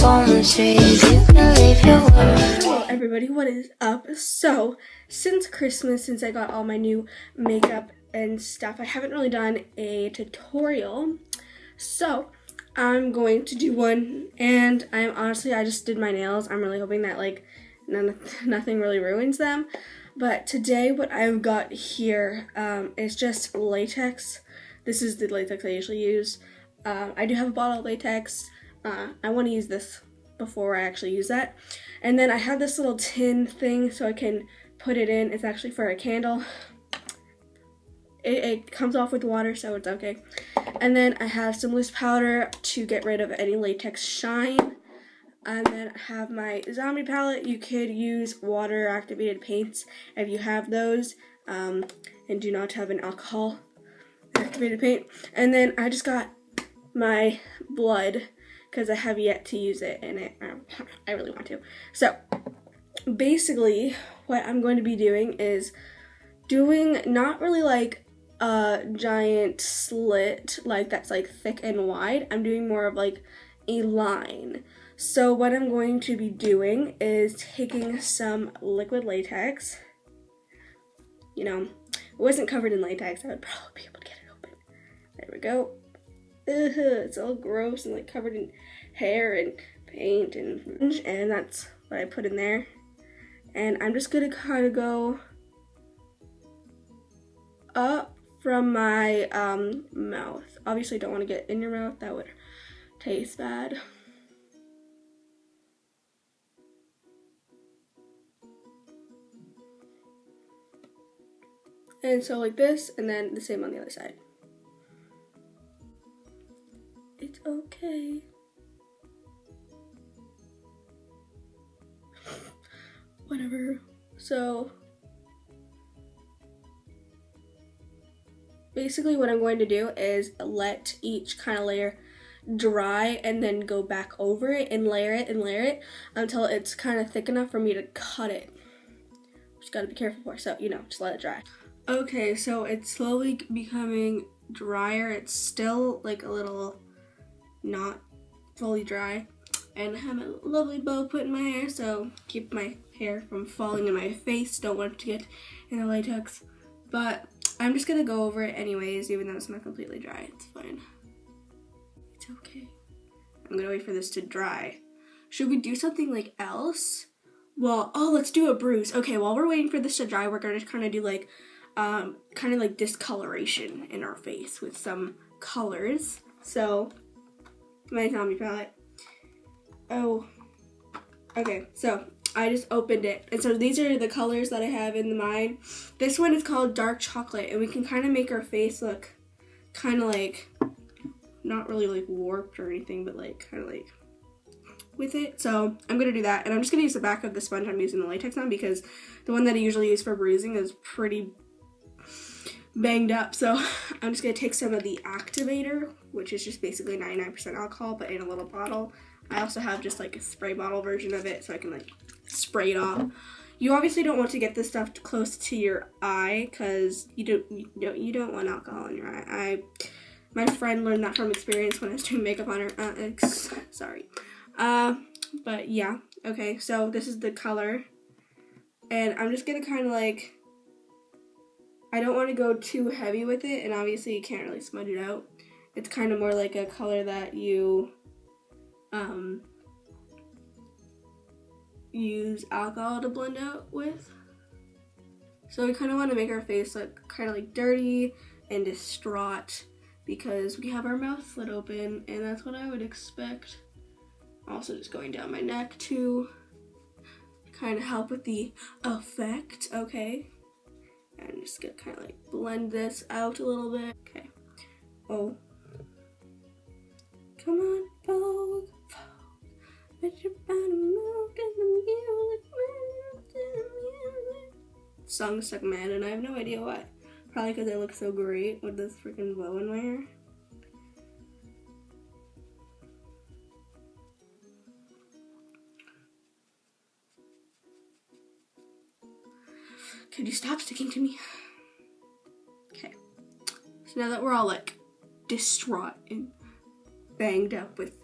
on the trees. You can leave your world. Hello everybody, what is up? So, since Christmas, since I got all my new makeup and stuff, I haven't really done a tutorial. So, I'm going to do one, and I just did my nails. I'm really hoping that like nothing really ruins them. But today what I've got here is just latex. This is the latex I usually use. I do have a bottle of latex. I want to use this before I actually use that. And then I have this little tin thing so I can put it in. It's actually for a candle. It comes off with water, so it's okay. And then I have some loose powder to get rid of any latex shine. And then I have my zombie palette. You could use water activated paints if you have those, and do not have an alcohol activated paint. And then I just got my blood because I have yet to use it, and I really want to. So basically what I'm going to be doing is doing not really like a giant slit like that's like thick and wide. I'm doing more of like a line. So what I'm going to be doing is taking some liquid latex. You know, if it wasn't covered in latex, I would probably be able to get it open. There we go. It's all gross and like covered in hair and paint, and that's what I put in there. And I'm just gonna kind of go up from my mouth. Obviously don't want to get in your mouth, that would taste bad. And so like this, and then the same on the other side. It's okay. Whatever. So basically what I'm going to do is let each kind of layer dry and then go back over it and layer it until it's kind of thick enough for me to cut it. Just gotta be careful for, so you know, just let it dry. Okay, so it's slowly becoming drier. It's still like a little not fully dry, and I have a lovely bow put in my hair, so keep my hair from falling in my face. Don't want it to get in the latex, but I'm just gonna go over it anyways, even though it's not completely dry. It's fine. It's okay. I'm gonna wait for this to dry. Should we do something like else? Well, oh, let's do a bruise. Okay, while we're waiting for this to dry, we're gonna kind of do like kind of like discoloration in our face with some colors. So my zombie palette. Oh, okay, so I just opened it, and so these are the colors that I have in mine. This one is called dark chocolate, and we can kind of make our face look kind of like, not really like warped or anything, but like kind of like with it. So I'm gonna do that, and I'm just gonna use the back of the sponge I'm using the latex on, because the one that I usually use for bruising is pretty banged up. So I'm just gonna take some of the activator, which is just basically 99% alcohol but in a little bottle. I also have just like a spray bottle version of it, so I can like spray it off. You obviously don't want to get this stuff close to your eye, because you don't want alcohol in your eye. My friend learned that from experience when I was doing makeup on her. Sorry. But yeah. Okay, so this is the color, and I'm just gonna kind of like, I don't want to go too heavy with it, and obviously you can't really smudge it out. It's kind of more like a color that you use alcohol to blend out with. So we kind of want to make our face look kind of like dirty and distraught, because we have our mouth slit open, and that's what I would expect. Also just going down my neck to kind of help with the effect. Okay. And just gonna kind of like blend this out a little bit. Okay. Oh. Come on, Vogue. But you're bound to move to the music. Song's stuck in my head, and I have no idea why. Probably because I look so great with this freaking bow in my hair. Could you stop sticking to me? Okay. So now that we're all like distraught and banged up with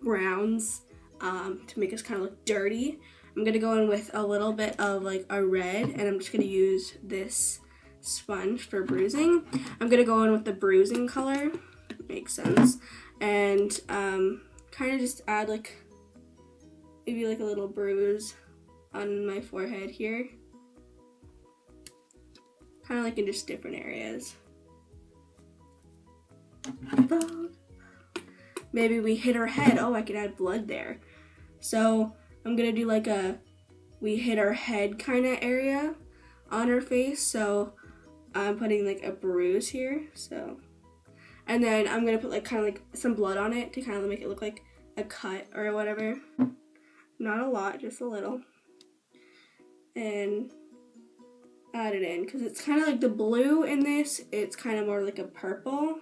browns to make us kind of look dirty. I'm gonna go in with a little bit of like a red, and I'm just gonna use this sponge for bruising. I'm gonna go in with the bruising color, makes sense, and kind of just add like maybe like a little bruise on my forehead here, kind of like in just different areas. Maybe we hit her head. Oh, I could add blood there. So I'm gonna do like a we hit our head kind of area on her face. So I'm putting like a bruise here. So, and then I'm gonna put like kind of like some blood on it to kind of make it look like a cut or whatever. Not a lot, just a little. And add it in because it's kind of like the blue in this. It's kind of more like a purple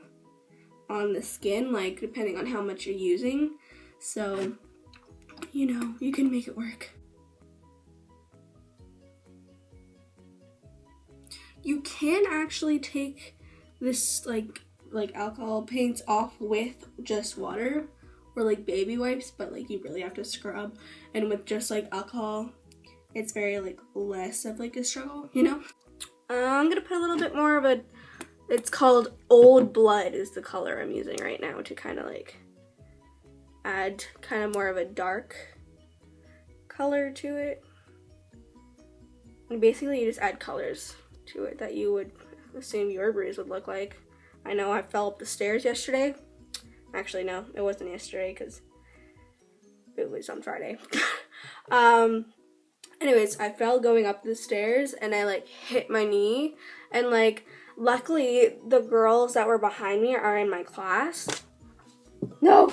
on the skin, like depending on how much you're using. So, you know, you can make it work. You can actually take this like alcohol paints off with just water or like baby wipes, but like you really have to scrub. And with just like alcohol, it's very like less of like a struggle, you know? I'm gonna put a little bit more of a, it's called Old Blood is the color I'm using right now to kind of like add kind of more of a dark color to it. And basically you just add colors to it that you would assume your bruise would look like. I know I fell up the stairs yesterday. Actually, no, it wasn't yesterday because it was on Friday. Anyways, I fell going up the stairs and I like hit my knee, and like luckily the girls that were behind me are in my class. No.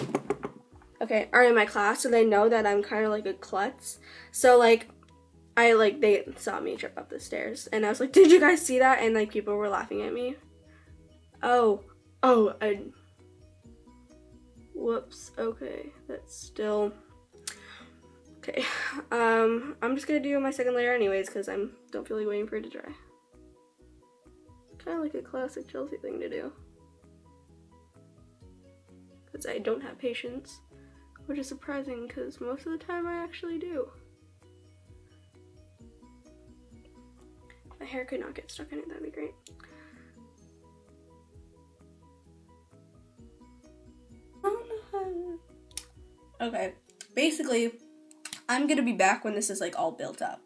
Okay, are in my class, so they know that I'm kind of like a klutz. So like they saw me trip up the stairs, and I was like, "Did you guys see that?" And like people were laughing at me. Whoops. Okay, that's still okay. I'm just gonna do my second layer anyways because I don't feel like waiting for it to dry. Kind of like a classic Chelsea thing to do because I don't have patience, which is surprising because most of the time I actually do. My hair could not get stuck in it, that'd be great. Okay, basically, I'm gonna be back when this is like all built up.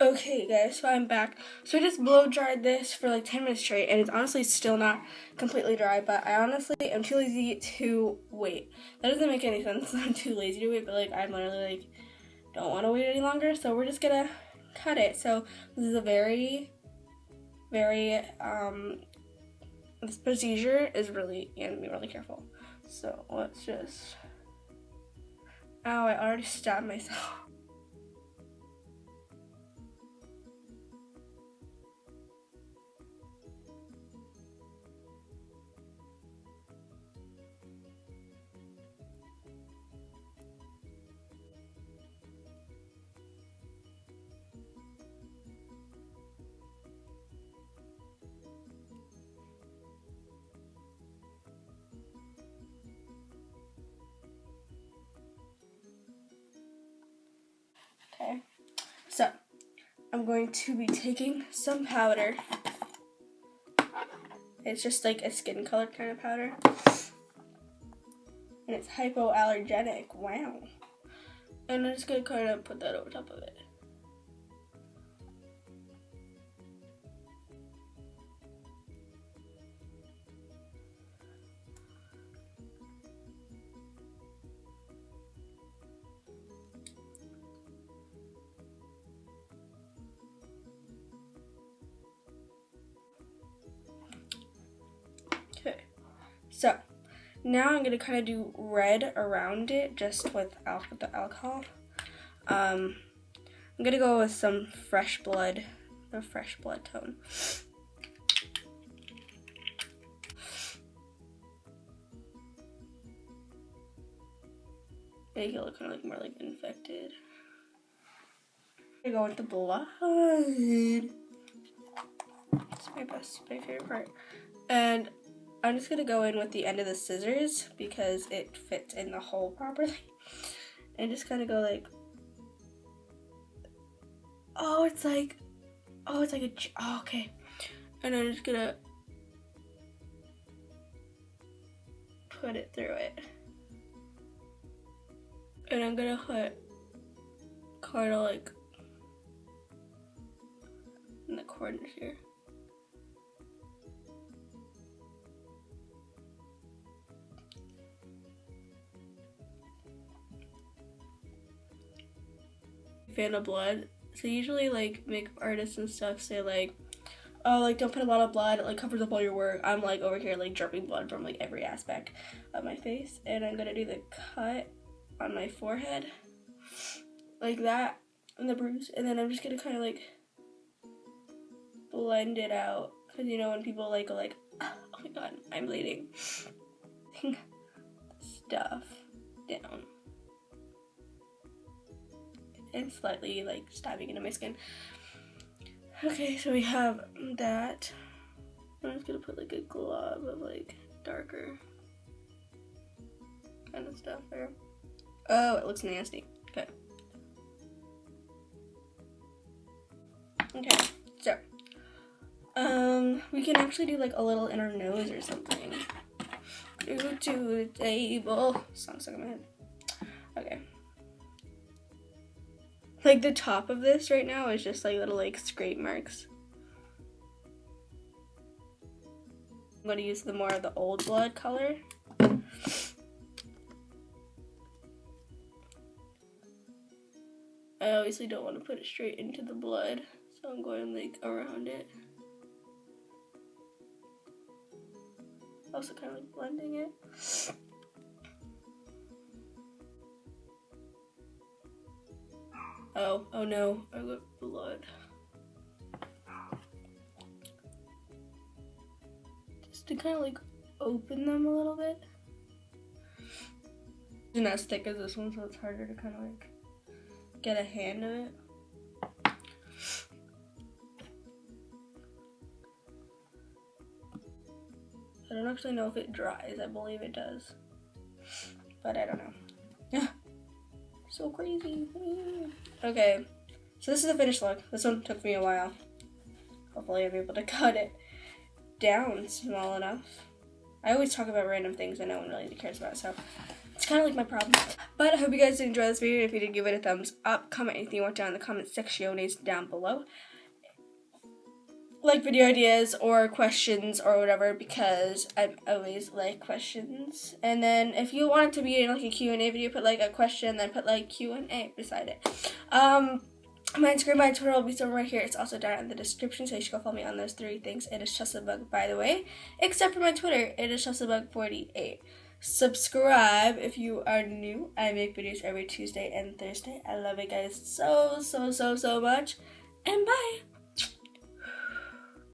Okay guys, so I'm back. So I just blow dried this for like 10 minutes straight, and it's honestly still not completely dry, but I honestly am too lazy to wait. That doesn't make any sense. I'm too lazy to wait, but like I'm literally like don't want to wait any longer, so we're just gonna cut it. So this is a very this procedure is really, you have to be really careful. So let's just, ow, I already stabbed myself. Okay, so I'm going to be taking some powder. It's just like a skin color kind of powder. And it's hypoallergenic, wow. And I'm just gonna kind of put that over top of it. Okay, so now I'm gonna kind of do red around it just with the alcohol. I'm gonna go with some fresh blood, the fresh blood tone. Make it look kind of like more like infected. I'm gonna go with the blood. It's my favorite part. And I'm just gonna go in with the end of the scissors because it fits in the hole properly. And just kind of go like, it's like okay. And I'm just gonna put it through it. And I'm gonna put kind of like in the corners here. Fan of blood. So usually like makeup artists and stuff say like, oh, like don't put a lot of blood, it like covers up all your work. I'm like over here like dripping blood from like every aspect of my face. And I'm gonna do the cut on my forehead like that and the bruise, and then I'm just gonna kind of like blend it out, because you know when people like go like, oh my god, I'm bleeding. Stuff down and slightly like stabbing into my skin. Okay, so we have that. I'm just gonna put like a glob of like darker kind of stuff there. Oh, it looks nasty. Okay. Okay, so we can actually do like a little in our nose or something. Go to the table. Song stuck in my head. Okay. Like the top of this right now is just like little like scrape marks. I'm going to use the more of the old blood color. I obviously don't want to put it straight into the blood, so I'm going like around it. Also kind of like blending it. Oh no, I got blood. Just to kind of like open them a little bit. It's not as thick as this one, so it's harder to kind of like get a hand of it. I don't actually know if it dries. I believe it does, but I don't know. Yeah, so crazy. Okay, so this is the finished look. This one took me a while. Hopefully I'm able to cut it down small enough. I always talk about random things that no one really cares about, so it's kind of like my problem. But I hope you guys did enjoy this video. If you did, give it a thumbs up. Comment anything you want down in the comment section down below. Like video ideas or questions or whatever, because I always like questions. And then if you want it to be in like a Q&A video, put like a question, then put like Q&A beside it. My Instagram, my Twitter will be somewhere right here. It's also down in the description, so you should go follow me on those 3 things. It is ChelseaBug, by the way. Except for my Twitter, it is ChelseaBug48. Subscribe if you are new. I make videos every Tuesday and Thursday. I love it, guys, so much. And bye!